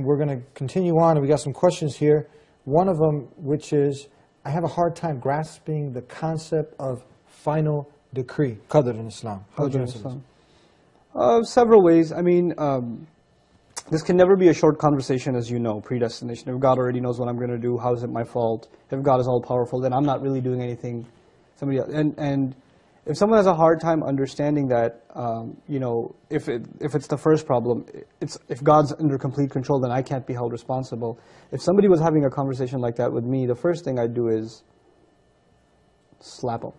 We're going to continue on, and we got some questions here. One of them, which is, I have a hard time grasping the concept of final decree, qadr in Islam. How would you answer this? Several ways. I mean, this can never be a short conversation, as you know, predestination. If God already knows what I'm going to do, how is it my fault? If God is all-powerful, then I'm not really doing anything. Somebody else. And if someone has a hard time understanding that, you know, if it's the first problem, if God's under complete control, then I can't be held responsible. If somebody was having a conversation like that with me, the first thing I'd do is slap them.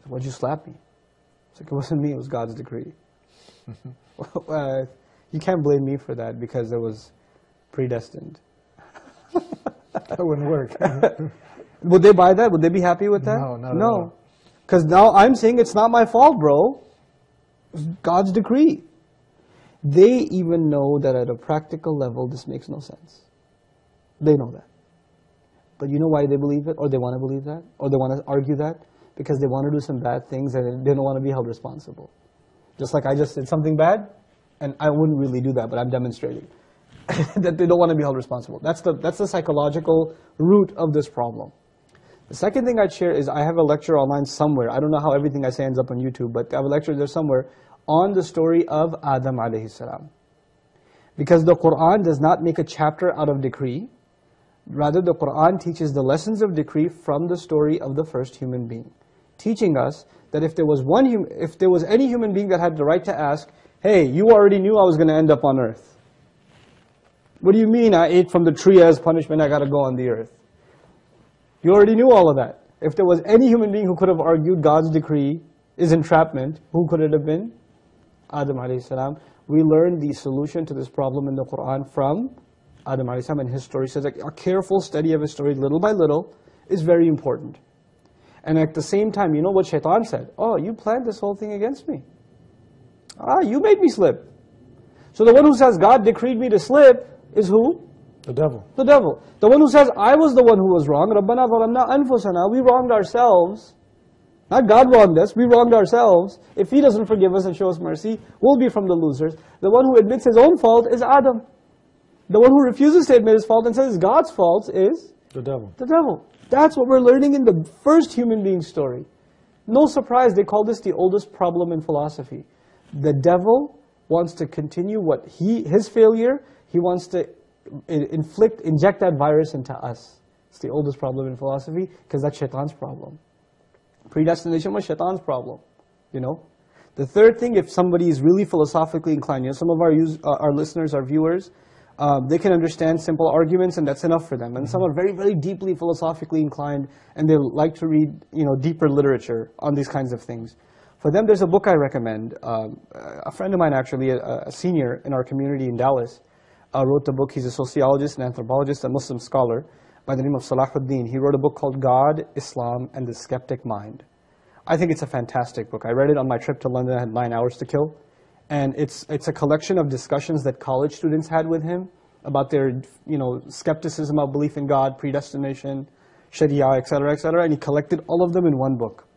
Why'd you slap me? It's like, it wasn't me, it was God's decree. You can't blame me for that because it was predestined. That wouldn't work. Would they buy that? Would they be happy with that? No, not at all. Because now I'm saying it's not my fault, bro. It's God's decree. They even know that at a practical level, this makes no sense. They know that. But you know why they believe it, or they want to believe that, or they want to argue that? Because they want to do some bad things and they don't want to be held responsible. Just like I just did something bad, and I wouldn't really do that, but I'm demonstrating that they don't want to be held responsible. That's the psychological root of this problem. The second thing I'd share is I have a lecture online somewhere. I don't know how everything I say ends up on YouTube, but I have a lecture there somewhere on the story of Adam alayhi salam. Because the Quran does not make a chapter out of decree. Rather, the Quran teaches the lessons of decree from the story of the first human being, teaching us that if there was any human being that had the right to ask, hey, you already knew I was going to end up on earth. What do you mean I ate from the tree as punishment, I got to go on the earth? You already knew all of that. If there was any human being who could have argued God's decree is entrapment, who could it have been? Adam alayhi salam. We learned the solution to this problem in the Quran from Adam alayhi salam, and his story says that a careful study of his story, little by little, is very important. And at the same time, you know what Shaitan said? Oh, you planned this whole thing against me. You made me slip. So the one who says God decreed me to slip is who? The devil. The devil. The one who says, I was the one who was wrong. رَبَّنَا ظَلَمْنَا أَنفُسَنَا. We wronged ourselves. Not God wronged us, we wronged ourselves. If He doesn't forgive us and show us mercy, we'll be from the losers. The one who admits his own fault is Adam. The one who refuses to admit his fault and says it's God's fault is? The devil. The devil. That's what we're learning in the first human being story. No surprise, they call this the oldest problem in philosophy. The devil wants to continue what his failure, he wants to inject that virus into us. It's the oldest problem in philosophy because that's Shaitan's problem. Predestination was Shaitan's problem, you know. The third thing, if somebody is really philosophically inclined, you know, some of our listeners, our viewers, they can understand simple arguments and that's enough for them. And some are very, very deeply philosophically inclined and they like to read, you know, deeper literature on these kinds of things. For them, there's a book I recommend. A friend of mine, actually, a senior in our community in Dallas, wrote the book. He's a sociologist, an anthropologist, a Muslim scholar by the name of Salahuddin. He wrote a book called God, Islam, and the Skeptic Mind. I think it's a fantastic book. I read it on my trip to London. I had 9 hours to kill. And it's a collection of discussions that college students had with him about their, you know, skepticism about belief in God, predestination, Sharia, etc., etc. And he collected all of them in one book.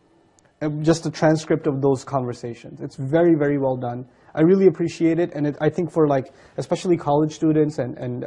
Just a transcript of those conversations. It's very, very well done. I really appreciate it, and I think for like, especially college students and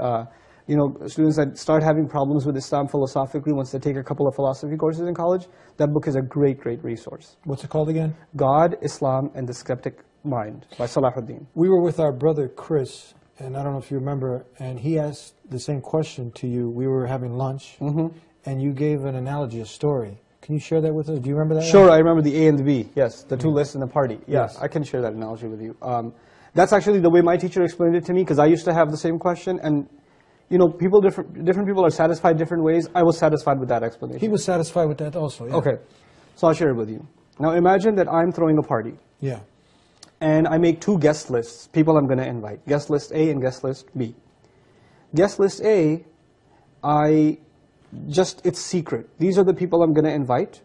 you know, students that start having problems with Islam philosophically once they take a couple of philosophy courses in college, that book is a great, great resource. What's it called again? God, Islam, and the Skeptic Mind by Salahuddin. We were with our brother Chris, and I don't know if you remember, and he asked the same question to you. We were having lunch, and you gave an analogy, a story. Can you share that with us? Do you remember that? Sure, I remember the A and the B. Yes, the two lists in the party. Yeah, yes. I can share that analogy with you. That's actually the way my teacher explained it to me, because I used to have the same question, and you know, different people are satisfied different ways. I was satisfied with that explanation. He was satisfied with that also, yeah. Okay, so I'll share it with you. Now imagine that I'm throwing a party. Yeah. And I make 2 guest lists, people I'm going to invite. Guest list A and guest list B. Guest list A, it's secret. These are the people I'm going to invite,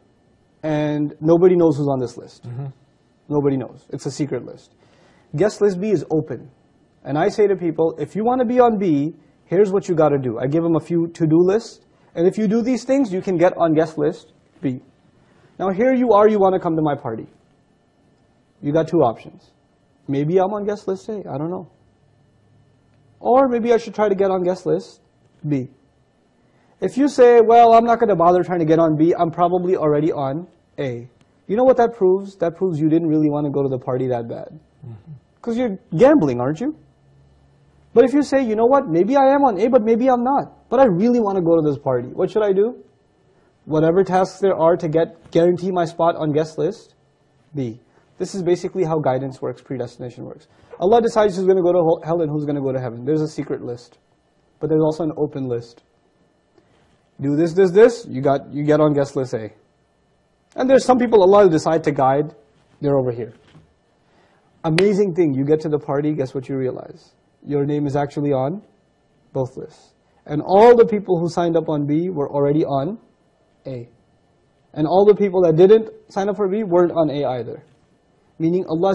and nobody knows who's on this list. Nobody knows. It's a secret list. Guest list B is open. And I say to people, if you want to be on B, here's what you got to do. I give them a few to-do lists, and if you do these things, you can get on guest list B. Now here you are, you want to come to my party. You got 2 options. Maybe I'm on guest list A, I don't know. Or maybe I should try to get on guest list, B. If you say, well, I'm not going to bother trying to get on B, I'm probably already on A. You know what that proves? That proves you didn't really want to go to the party that bad. Because you're gambling, aren't you? But if you say, you know what, maybe I am on A, but maybe I'm not. But I really want to go to this party. What should I do? Whatever tasks there are to guarantee my spot on guest list, B. This is basically how guidance works, predestination works. Allah decides who's going to go to hell and who's going to go to heaven. There's a secret list. But there's also an open list. Do this, this, this, you get on guest list A. And there's some people Allah will decide to guide, they're over here. Amazing thing, you get to the party, guess what you realize? Your name is actually on both lists. And all the people who signed up on B were already on A. And all the people that didn't sign up for B weren't on A either. Meaning Allah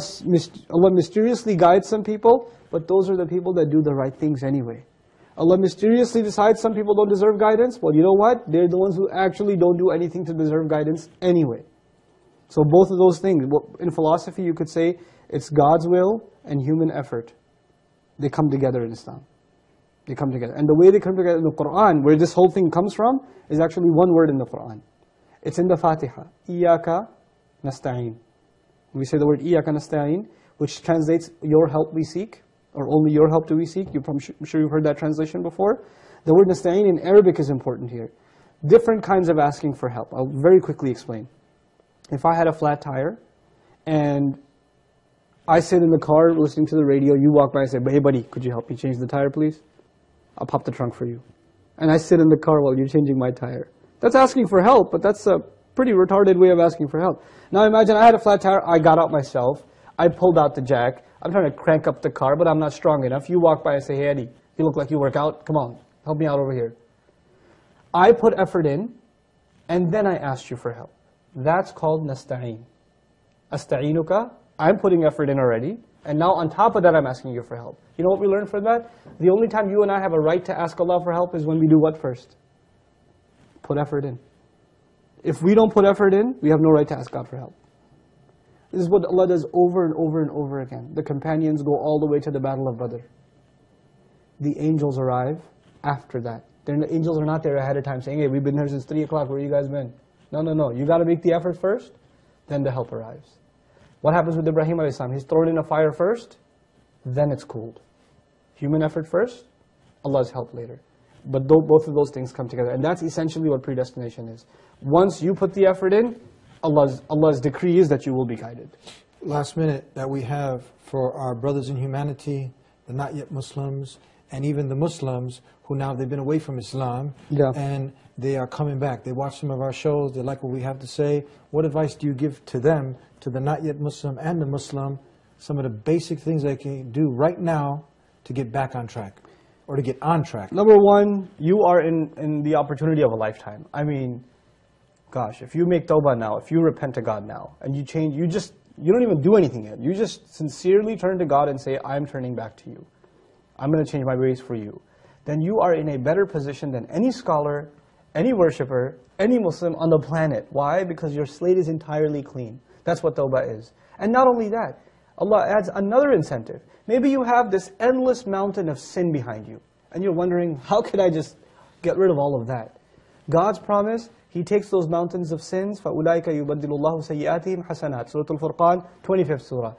mysteriously guides some people, but those are the people that do the right things anyway. Allah mysteriously decides some people don't deserve guidance. Well, you know what? They're the ones who actually don't do anything to deserve guidance anyway. So both of those things, in philosophy you could say, it's God's will and human effort. They come together in Islam. They come together. And the way they come together in the Quran, where this whole thing comes from, is actually one word in the Quran. It's in the Fatiha. Iyaka nasta'in. We say the word Iyaka nasta'in, which translates, your help we seek, or only your help do we seek. I'm sure you've heard that translation before. The word nasta'in in Arabic is important here. Different kinds of asking for help. I'll very quickly explain. If I had a flat tire, and I sit in the car listening to the radio, you walk by and say, hey buddy, could you help me change the tire please? I'll pop the trunk for you. And I sit in the car while you're changing my tire. That's asking for help, but that's a pretty retarded way of asking for help. Now imagine I had a flat tire, I got out myself, I pulled out the jack, I'm trying to crank up the car, but I'm not strong enough. You walk by and say, hey Eddie, you look like you work out, come on, help me out over here. I put effort in, and then I asked you for help. That's called nasta'in. Asta'inuka, I'm putting effort in already, and now on top of that I'm asking you for help. You know what we learned from that? The only time you and I have a right to ask Allah for help is when we do what first? Put effort in. If we don't put effort in, we have no right to ask God for help. This is what Allah does over and over and over again. The companions go all the way to the Battle of Badr. The angels arrive after that. The angels are not there ahead of time saying, hey, we've been here since 3 o'clock, where you guys been? No. You got to make the effort first, then the help arrives. What happens with Ibrahim a.s.? He's thrown in a fire first, then it's cooled. Human effort first, Allah's help later. But both of those things come together. And that's essentially what predestination is. Once you put the effort in, Allah's decree is that you will be guided. Last minute that we have for our brothers in humanity, the not yet Muslims, and even the Muslims who now they've been away from Islam, and they are coming back. They watch some of our shows, they like what we have to say. What advice do you give to them, to the not yet Muslim and the Muslim, some of the basic things they can do right now to get back on track, or to get on track? Number one, you are in the opportunity of a lifetime. I mean, gosh, if you make tawbah now, if you repent to God now, and you change, you don't even do anything yet. You just sincerely turn to God and say, I'm turning back to you. I'm going to change my ways for you. Then you are in a better position than any scholar, any worshipper, any Muslim on the planet. Why? Because your slate is entirely clean. That's what tawbah is. And not only that, Allah adds another incentive. Maybe you have this endless mountain of sin behind you, and you're wondering, how could I just get rid of all of that? God's promise, He takes those mountains of sins, فَأُولَٰئِكَ يُبَدِّلُ اللَّهُ سَيِّئَاتِهِمْ حَسَنَاتٍ Surah Al-Furqan, 25th surah.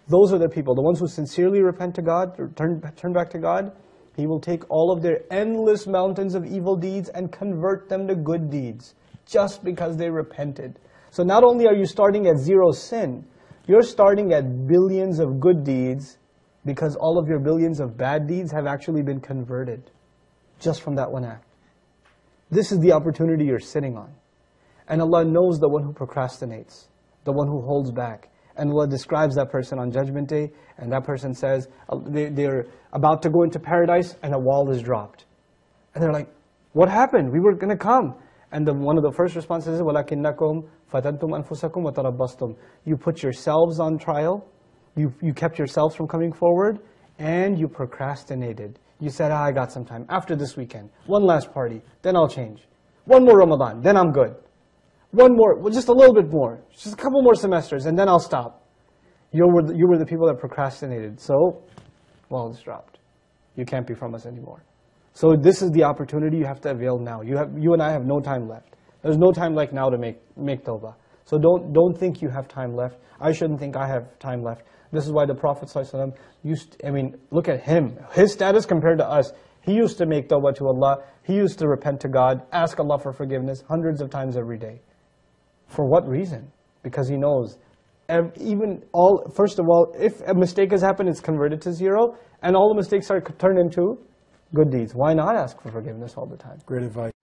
Those are the people, the ones who sincerely repent to God, or turn back to God. He will take all of their endless mountains of evil deeds and convert them to good deeds, just because they repented. So not only are you starting at 0 sin, you're starting at billions of good deeds, because all of your billions of bad deeds have actually been converted, just from that one act. This is the opportunity you're sitting on. And Allah knows the one who procrastinates, the one who holds back. And Allah describes that person on Judgment Day, and that person says, they're about to go into paradise, and a wall is dropped. And they're like, what happened? We were going to come. And one of the first responses is, وَلَكِنَّكُمْ فَتَنْتُمْ أَنفُسَكُمْ وَتَرَبَّصْتُمْ. You put yourselves on trial, you kept yourselves from coming forward, and you procrastinated. You said, I got some time. After this weekend, one last party, then I'll change. One more Ramadan, then I'm good. One more, well, just a little bit more. Just a couple more semesters, and then I'll stop. You were the people that procrastinated. So, well, it's dropped. you can't be from us anymore. So this is the opportunity you have to avail now. You and I have no time left. There's no time like now to make tawbah. So don't think you have time left. I shouldn't think I have time left. This is why the Prophet ﷺ look at him. His status compared to us. He used to make tawbah to Allah. He used to repent to God, ask Allah for forgiveness hundreds of times every day. For what reason? Because he knows, first of all, if a mistake has happened, it's converted to zero, and all the mistakes are turned into good deeds. Why not ask for forgiveness all the time? Great advice.